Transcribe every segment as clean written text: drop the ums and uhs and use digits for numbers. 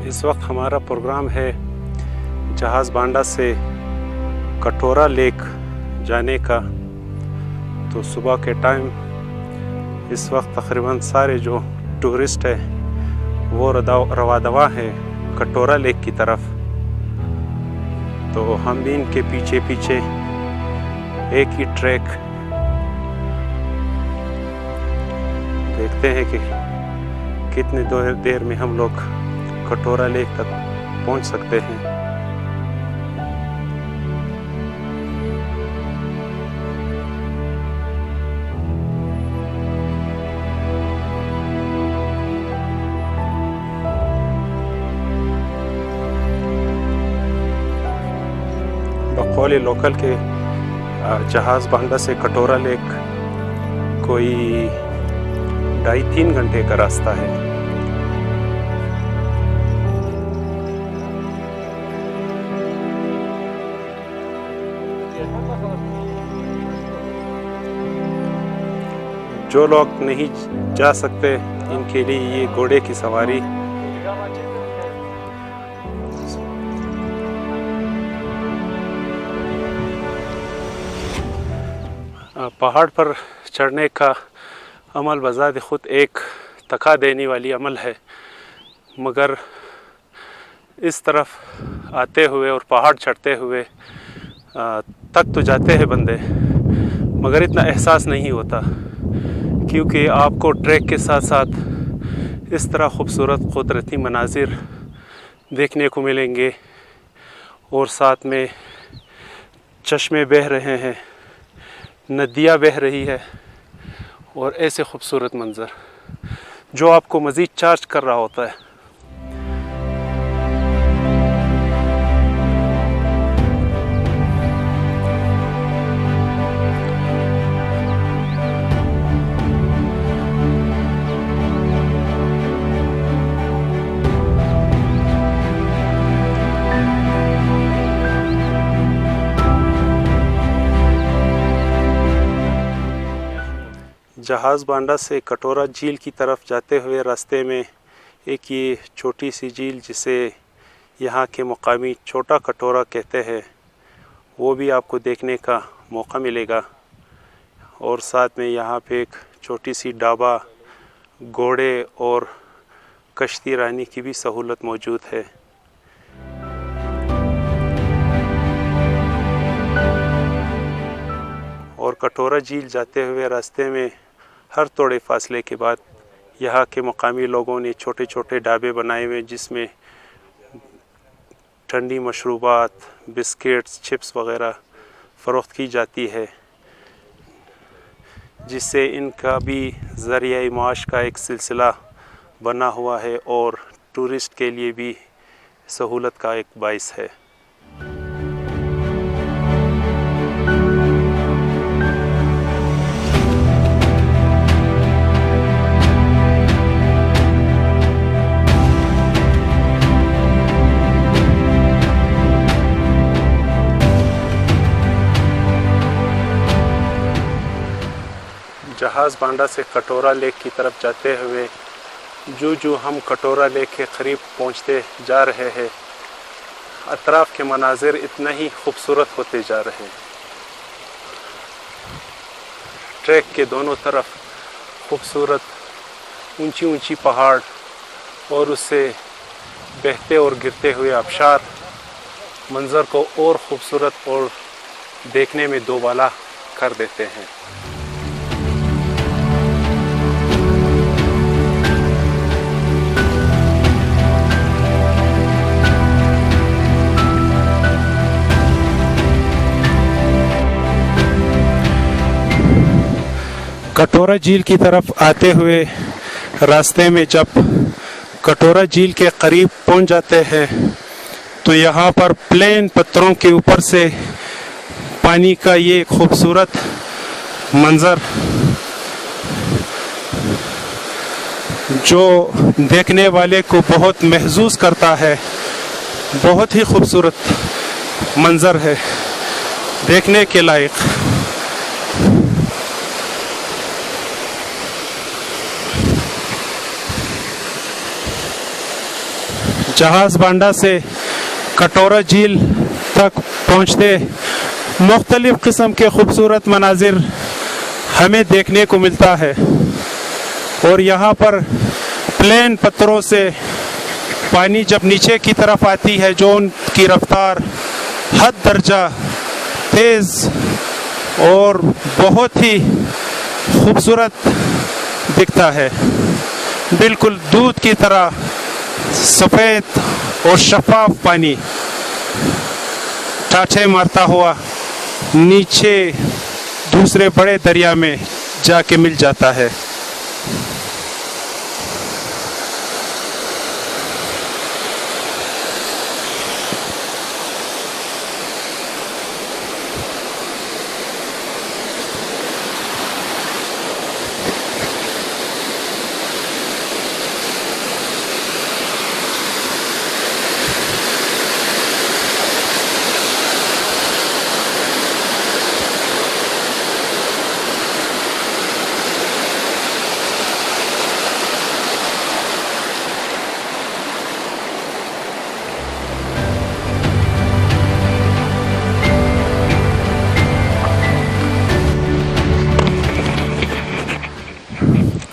इस वक्त हमारा प्रोग्राम है जहाज़ बांडा से कटोरा लेक जाने का। तो सुबह के टाइम इस वक्त तकरीबन सारे जो टूरिस्ट हैं वो रवादवा हैं कटोरा लेक की तरफ। तो हम भी इनके पीछे पीछे एक ही ट्रैक देखते हैं कि कितनी देर में हम लोग कटोरा लेक तक पहुंच सकते हैं। बकौल लोकल के जहाज़ बांडा से कटोरा लेक कोई 2.5-3 घंटे का रास्ता है। जो लोग नहीं जा सकते इनके लिए ये घोड़े की सवारी पहाड़ पर चढ़ने का अमल बज़ात ख़ुद एक थका देने वाली अमल है, मगर इस तरफ आते हुए और पहाड़ चढ़ते हुए तक तो जाते हैं बंदे, मगर इतना एहसास नहीं होता क्योंकि आपको ट्रैक के साथ साथ इस तरह ख़ूबसूरत कुदरती मनाजिर देखने को मिलेंगे और साथ में चश्मे बह रहे हैं, नदियाँ बह रही है और ऐसे ख़ूबसूरत मंज़र जो आपको मज़ीद चार्ज कर रहा होता है। जहाज़ बांडा से कटोरा झील की तरफ जाते हुए रास्ते में एक ये छोटी सी झील जिसे यहाँ के मुकामी छोटा कटोरा कहते हैं वो भी आपको देखने का मौका मिलेगा। और साथ में यहाँ पे एक छोटी सी ढाबा, घोड़े और कश्ती रानी की भी सहूलत मौजूद है। और कटोरा झील जाते हुए रास्ते में हर थोड़े फासले के बाद यहाँ के मकामी लोगों ने छोटे छोटे ढाबे बनाए हुए जिसमें ठंडी मशरूबात, बिस्किट्स, चिप्स वग़ैरह फ़रोख्त की जाती है, जिससे इनका भी ज़रिया माश का एक सिलसिला बना हुआ है और टूरिस्ट के लिए भी सहूलत का एक बाइस है। जहाज़ बांडा से कटोरा लेक की तरफ जाते हुए जो हम कटोरा लेक के करीब पहुंचते जा रहे हैं, अतराफ़ के मनाजिर इतना ही खूबसूरत होते जा रहे हैं। ट्रैक के दोनों तरफ खूबसूरत ऊंची ऊंची पहाड़ और उससे बहते और गिरते हुए आबशार मंज़र को और ख़ूबसूरत और देखने में दोबाला कर देते हैं। कटोरा झील की तरफ आते हुए रास्ते में जब कटोरा झील के करीब पहुंच जाते हैं तो यहाँ पर प्लेन पत्थरों के ऊपर से पानी का ये खूबसूरत मंज़र जो देखने वाले को बहुत महसूस करता है, बहुत ही खूबसूरत मंज़र है, देखने के लायक। जहाज़ बांडा से कटोरा झील तक पहुँचते मुख्तलिफ़ किस्म के खूबसूरत मनाजिर हमें देखने को मिलता है। और यहाँ पर प्लेन पत्थरों से पानी जब नीचे की तरफ आती है, जो उनकी रफ्तार हद दर्जा तेज़ और बहुत ही खूबसूरत दिखता है। बिल्कुल दूध की तरह सफ़ेद और शफाफ पानी टाँचे मारता हुआ नीचे दूसरे बड़े दरिया में जाके मिल जाता है।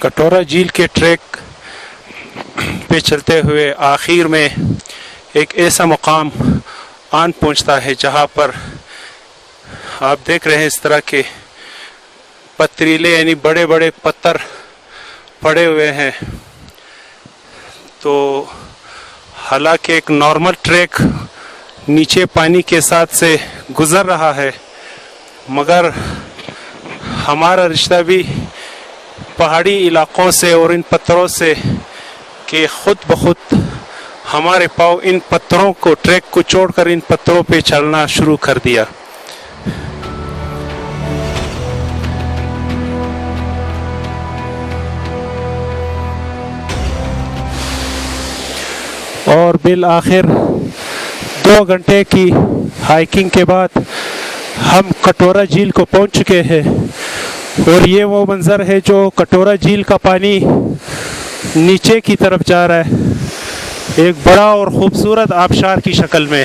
कटोरा झील के ट्रैक पे चलते हुए आखिर में एक ऐसा मुकाम आन पहुंचता है जहां पर आप देख रहे हैं इस तरह के पथरीले यानी बड़े बड़े पत्थर पड़े हुए हैं। तो हालांकि एक नॉर्मल ट्रैक नीचे पानी के साथ से गुजर रहा है, मगर हमारा रिश्ता भी पहाड़ी इलाकों से और इन पत्थरों से कि खुद ब खुद हमारे पाँव इन पत्थरों को, ट्रैक को छोड़कर इन पत्थरों पे चलना शुरू कर दिया। और बिल आखिर 2 घंटे की हाइकिंग के बाद हम कटोरा झील को पहुंच चुके हैं। और ये वो मंज़र है जो कटोरा झील का पानी नीचे की तरफ जा रहा है, एक बड़ा और ख़ूबसूरत आबशार की शक्ल में।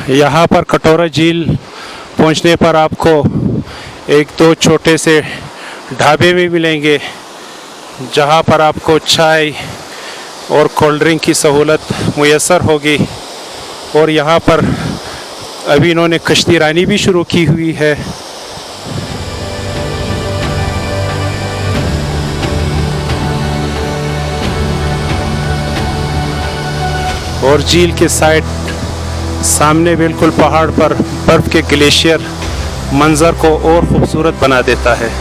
यहाँ पर कटोरा झील पहुँचने पर आपको 1-2 छोटे से ढाबे भी मिलेंगे जहाँ पर आपको चाय और कोल्ड ड्रिंक की सहूलत मुयस्सर होगी। और यहाँ पर अभी इन्होंने कश्ती रानी भी शुरू की हुई है। और झील के साइड सामने बिल्कुल पहाड़ पर बर्फ़ के ग्लेशियर मंज़र को और ख़ूबसूरत बना देता है।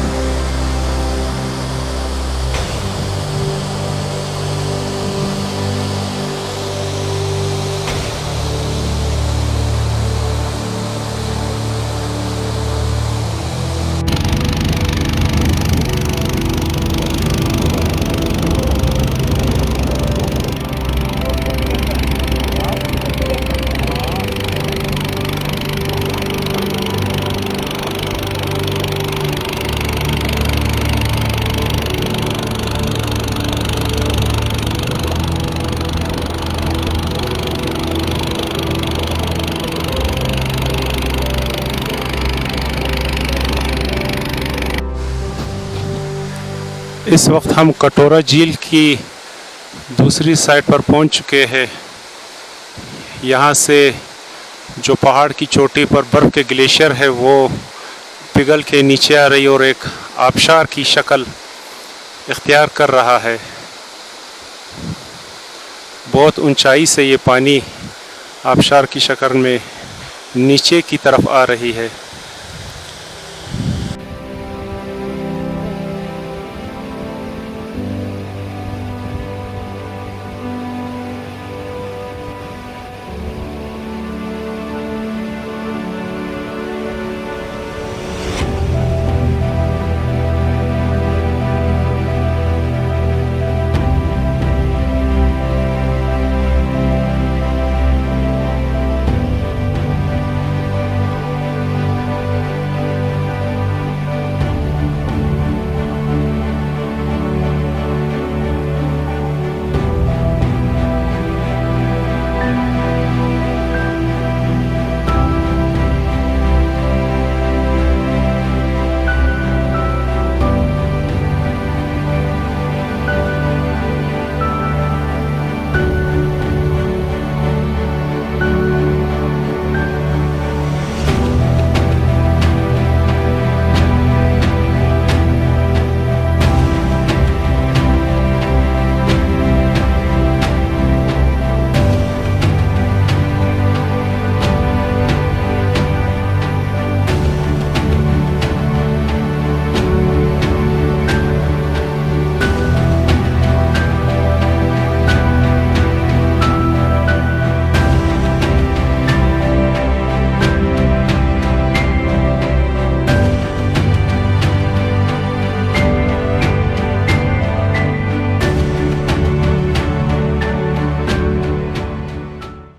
इस वक्त हम कटोरा झील की दूसरी साइड पर पहुंच चुके हैं। यहाँ से जो पहाड़ की चोटी पर बर्फ़ के ग्लेशियर है वो पिघल के नीचे आ रही और एक आबशार की शक्ल इख्तियार कर रहा है। बहुत ऊंचाई से ये पानी आबशार की शक्ल में नीचे की तरफ आ रही है।